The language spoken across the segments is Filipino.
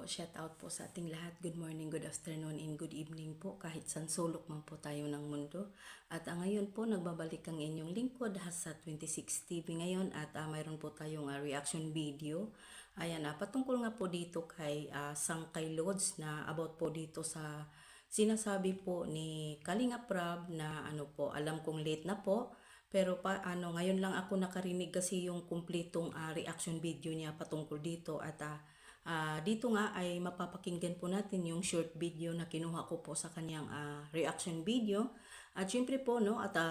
po, shout out po sa ating lahat. Good morning, good afternoon, and good evening po kahit saan sulok man po tayo ng mundo. At ngayon po, nagbabalik ang inyong lingkod sa 26 TV ngayon at mayroon po tayong reaction video. Ayan, patungkol nga po dito kay Sangkay Lods na about po dito sa sinasabi po ni Kalinga Prab na alam kong late na po. Pero ngayon lang ako nakarinig kasi yung kumpletong reaction video niya patungkol dito at dito nga ay mapapakinggan po natin yung short video na kinuha ko po sa kanyang reaction video. At syempre po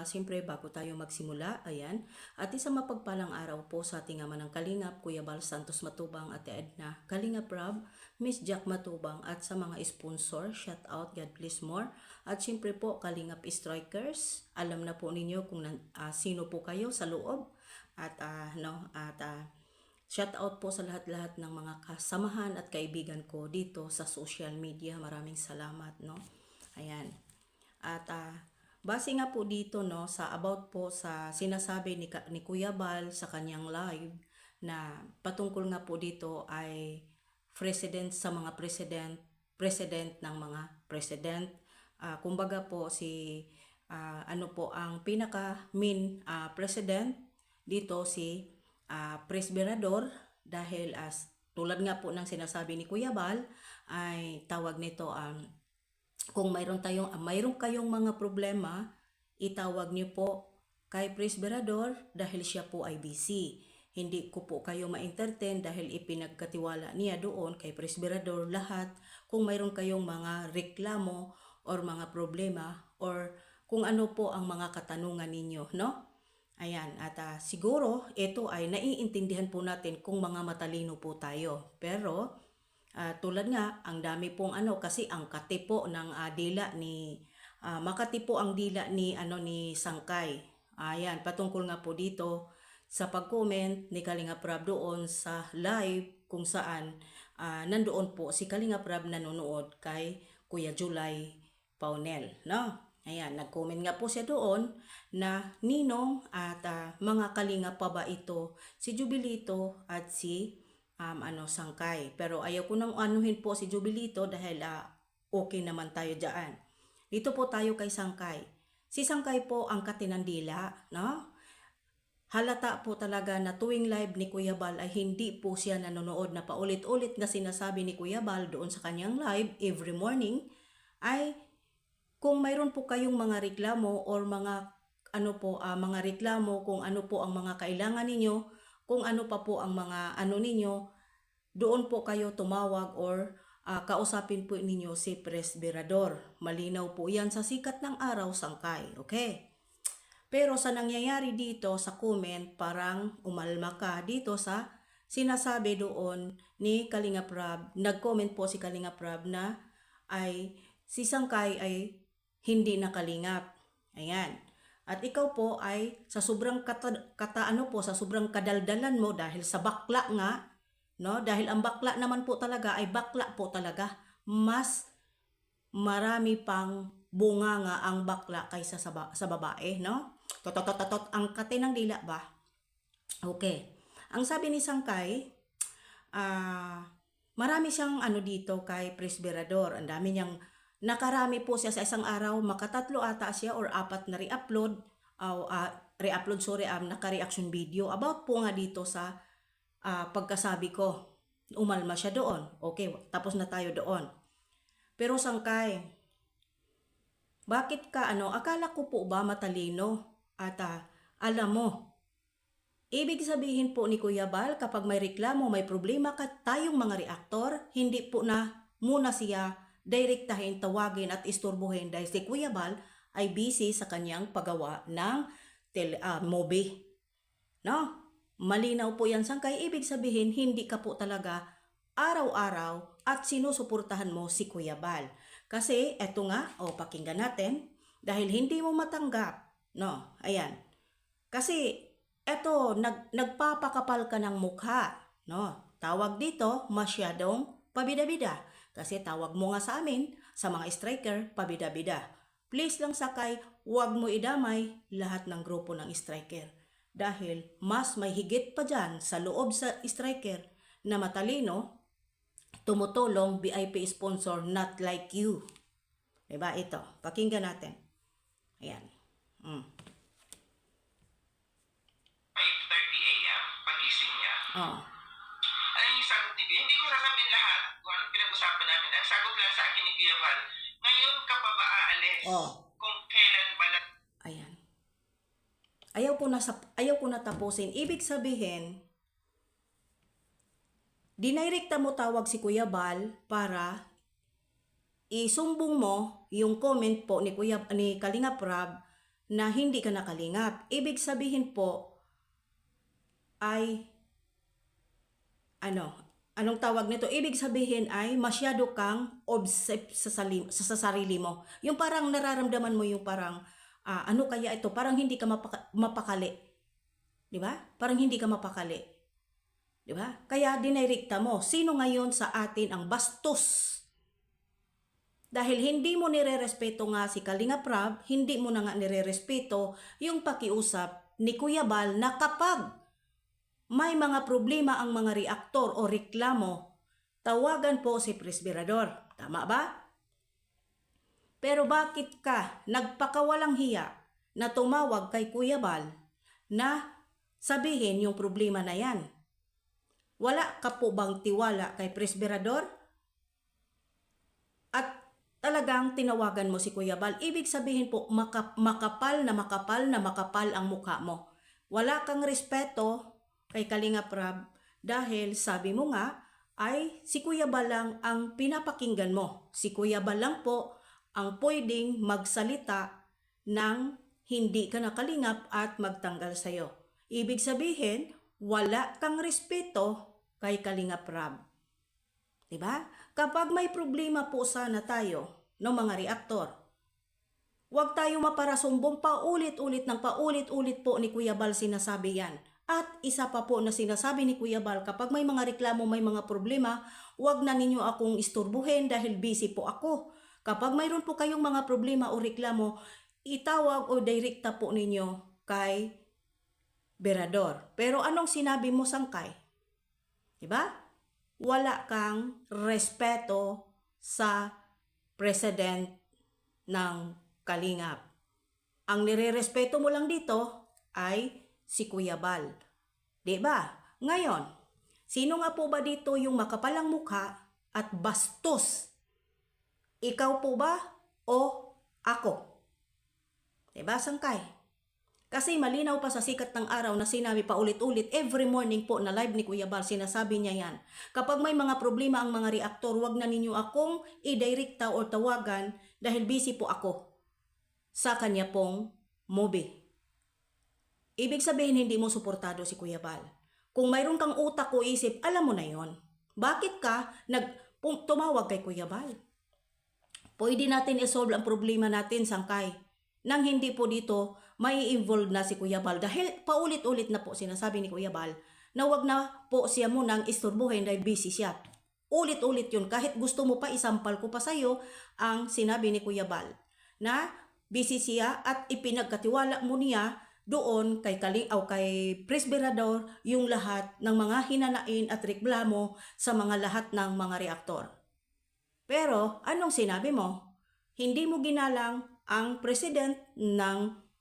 syempre bago tayo magsimula, ayan. At isang mapagpalang araw po sa ating ama ng Kalingap, Kuya Bal Santos Matubang, Ate Edna Kalinga Prab, Miss Jack Matubang at sa mga sponsor, shout out, God bless more. At syempre po Kalingap Strikers, alam na po ninyo kung sino po kayo sa loob at shout out po sa lahat-lahat ng mga kasamahan at kaibigan ko dito sa social media. Maraming salamat, Ayan. At base nga po dito, sa about po sa sinasabi ni Kuya Bal sa kanyang live na patungkol nga po dito ay president sa mga president ng mga president. Kumbaga po ang pinaka-main president dito si Presbyrador dahil tulad nga po ng sinasabi ni Kuya Bal ay tawag nito kung mayroon kayong mga problema, itawag niyo po kay Presbyrador dahil siya po ay busy. Hindi ko po kayo ma-entertain dahil ipinagkatiwala niya doon kay Presbyrador lahat kung mayroon kayong mga reklamo or mga problema or kung ano po ang mga katanungan ninyo, Ayan, at siguro ito ay naiintindihan po natin kung mga matalino po tayo. Pero tulad nga, ang dami pong kasi ang kati po ng dila ni makati po ang dila ni ni Sangkay. Ayan, patungkol nga po dito sa pag-comment ni Kalinga Prab doon sa live kung saan nandoon po si Kalinga Prab nanonood kay Kuya July Paunel, Ayan, nag-comment nga po siya doon na ninong at mga kalinga pa ba ito, si Jubilito at si Sangkay. Pero ayaw ko nang anuhin po si Jubilito dahil okay naman tayo dyan. Dito po tayo kay Sangkay. Si Sangkay po ang katinandila, Halata po talaga na tuwing live ni Kuya Bal ay hindi po siya nanonood na paulit-ulit na sinasabi ni Kuya Bal doon sa kanyang live every morning ay kung mayroon po kayong mga reklamo or mga mga reklamo, kung ano po ang mga kailangan ninyo, kung ano pa po ang mga ninyo, doon po kayo tumawag or kausapin po ninyo si Presbyrador. Malinaw po yan sa sikat ng araw, Sangkay. Okay? Pero sa nangyayari dito sa comment, parang umalma ka dito sa sinasabi doon ni Kalinga Prab. Nag-comment po si Kalinga Prab na ay si Sangkay ay hindi nakalingap. Ayan. At ikaw po ay sa sobrang sa sobrang kadaldalan mo dahil sa bakla nga, dahil ang bakla naman po talaga ay bakla po talaga. Mas marami pang bunga nga ang bakla kaysa sa babae, Totototot ang kate ng dila ba? Okay. Ang sabi ni Sangkay, marami siyang dito kay Presbyrador. Ang dami niyang nakarami po siya sa isang araw, makatatlo ata siya or 4 na naka-reaction video about po nga dito sa pagkasabi ko. Umalma siya doon. Okay, tapos na tayo doon. Pero Sangkay, bakit ka akala ko po ba matalino at alam mo, ibig sabihin po ni Kuya Bal kapag may reklamo, may problema tayong mga reaktor, hindi po na muna siya direktahin, tawagin at isturbuhin dahil si Kuya Bal ay busy sa kanyang paggawa ng movie. Malinaw po yan, Sangkay. Ibig sabihin, hindi ka po talaga araw-araw at sinusuportahan mo si Kuya Bal. Kasi eto nga, pakinggan natin, dahil hindi mo matanggap, ayan. Kasi eto, nagpapakapal ka ng mukha, Tawag dito, masyadong pabida-bida. Kasi tawag mo nga sa amin, sa mga striker, pabida-bida. Please lang Sangkay, huwag mo idamay lahat ng grupo ng striker. Dahil mas may higit pa dyan sa loob sa striker na matalino, tumutulong, VIP sponsor, not like you. Diba? Ito. Pakinggan natin. Ayan. 5:30 a.m. pagising niya. Oh. Ano yung sagot ni Kuya? Hindi ko sasabihin lahat kung anong pinag-usapan namin. Ang sagot lang sa akin ni Kuya Val, ngayon ka pa ba aalis? Oh. Kung kailan ba lang? Ayan. Ayaw ko na tapusin. Ibig sabihin, dinirekta mo tawag si Kuya Bal para isumbong mo yung comment po ni Kalingap Rab na hindi ka nakalingap. Ibig sabihin po ay anong tawag nito? Ibig sabihin ay masyado kang obsessed sa sarili mo. Yung parang nararamdaman mo yung parang ano kaya ito? Parang hindi ka mapakali. 'Di ba? Parang hindi ka mapakali. 'Di ba? Kaya dinirekta mo. Sino ngayon sa atin ang bastos? Dahil hindi mo nirerespeto nga si Kalingap Rab, hindi mo na nga nirerespeto yung pakiusap ni Kuya Bal na kapag may mga problema ang mga reaktor o reklamo, tawagan po si Presbyrador. Tama ba? Pero bakit ka nagpakawalang hiya na tumawag kay Kuya Bal na sabihin yung problema na yan? Wala ka po bang tiwala kay Presbyrador? At talagang tinawagan mo si Kuya Bal. Ibig sabihin po, makapal ang mukha mo. Wala kang respeto kay Kalingap Rab dahil sabi mo nga ay si Kuya Bal lang ang pinapakinggan mo. Si Kuya Bal lang po ang pwedeng magsalita ng hindi ka nakalingap at magtanggal sa'yo. Ibig sabihin, wala kang respeto kay Kalingap Rab. Diba? Kapag may problema po sana tayo ng mga reaktor, huwag tayo maparasumbong paulit-ulit po ni Kuya Bal sinasabi yan. At isa pa po na sinasabi ni Kuya Bal, kapag may mga reklamo, may mga problema, huwag na ninyo akong isturbuhin dahil busy po ako. Kapag mayroon po kayong mga problema o reklamo, itawag o direkta po ninyo kay Berador. Pero anong sinabi mo, Sangkay? Diba? Wala kang respeto sa president ng Kalingap. Ang nirerespeto mo lang dito ay si Kuya Bal. Diba? Ngayon, sino nga po ba dito yung makapalang mukha at bastos? Ikaw po ba o ako? Diba, Sangkay? Kasi malinaw pa sa sikat ng araw na sinabi pa ulit-ulit, every morning po na live ni Kuya Bal, sinasabi niya yan. Kapag may mga problema ang mga reaktor, wag na ninyo akong i-directa o tawagan dahil busy po ako sa kanya pong movie. Ibig sabihin, hindi mo suportado si Kuya Bal. Kung mayroon kang utak o isip, alam mo na yon. Bakit ka tumawag kay Kuya Bal? Pwede natin isolve ang problema natin, Sangkay, nang hindi po dito may involved na si Kuya Bal. Dahil paulit-ulit na po sinasabi ni Kuya Bal na wag na po siya munang isturbuhin dahil busy siya. Ulit-ulit yun. Kahit gusto mo pa, isampal ko pa sa'yo ang sinabi ni Kuya Bal na busy siya at ipinagkatiwala mo niya doon kay Presbyrador yung lahat ng mga hinanain at reklamo sa mga lahat ng mga reaktor. Pero anong sinabi mo? Hindi mo ginalang ang president ng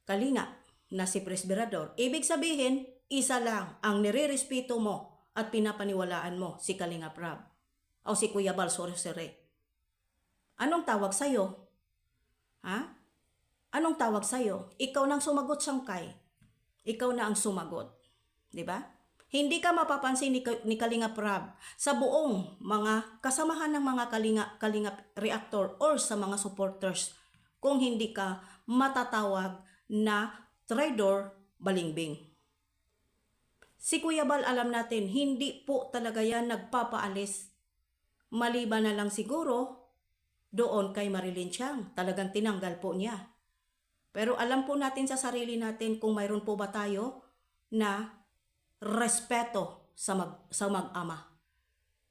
Kalingap na si Presbyrador. Ibig sabihin, isa lang ang nirerespeto mo at pinapaniwalaan mo, si Kalingap Rab o si Kuya Bal Sorcerer. Anong tawag sa'yo? Ha? Anong tawag sa'yo? Ikaw nang sumagot, Sangkay. Ikaw na ang sumagot. Diba? Hindi ka mapapansin ni Kalingap Rab sa buong mga kasamahan ng mga Kalingap reactor or sa mga supporters kung hindi ka matatawag na traitor balingbing. Si Kuya Bal, alam natin, hindi po talaga yan nagpapaalis. Maliban na lang siguro doon kay Marilyn Tiang. Talagang tinanggal po niya. Pero alam po natin sa sarili natin kung mayroon po ba tayo na respeto sa mag-ama.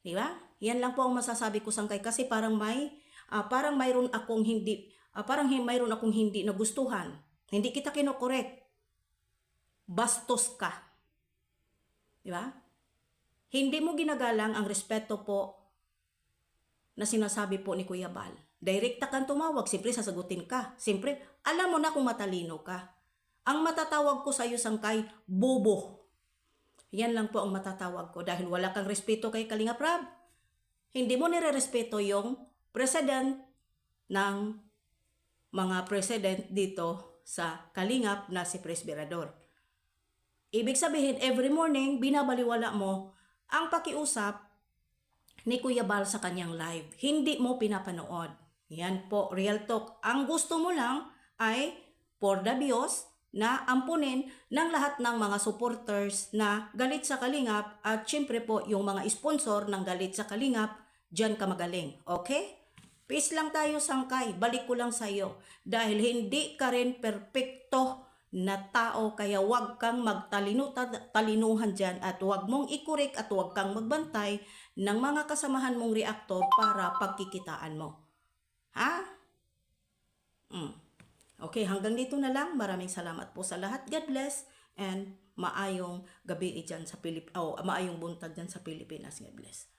Diba? Yan lang po ang masasabi ko, Sangkay, kasi parang mayroon akong hindi nagustuhan. Hindi kita kinokorek. Bastos ka. Diba? Hindi mo ginagalang ang respeto po na sinasabi po ni Kuya Bal. Direkta kang tumawag, siyempre sasagutin ka. Siyempre, alam mo na kung matalino ka. Ang matatawag ko sa iyo, Sangkay, bobo. Yan lang po ang matatawag ko dahil wala kang respeto kay Kalinga Prab. Hindi mo nire-respeto yung president ng mga president dito sa Kalingap na si Presbyrador. Ibig sabihin, every morning, binabaliwala mo ang pakiusap ni Kuya Bal sa kanyang live. Hindi mo pinapanood. Yan po, real talk. Ang gusto mo lang ay for the views na ampunin ng lahat ng mga supporters na galit sa Kalingap at syempre po yung mga sponsor ng galit sa Kalingap, dyan ka magaling. Okay? Peace lang tayo, Sangkay. Balik ko lang sa iyo. Dahil hindi ka rin perpekto na tao, kaya wag kang talinuhan dyan at wag mong ikurik at wag kang magbantay ng mga kasamahan mong reaktor para pagkikitaan mo. Ha? Okay, hanggang dito na lang. Maraming salamat po sa lahat. God bless and maayong gabi dyan sa maayong buntag dyan sa Pilipinas. God bless.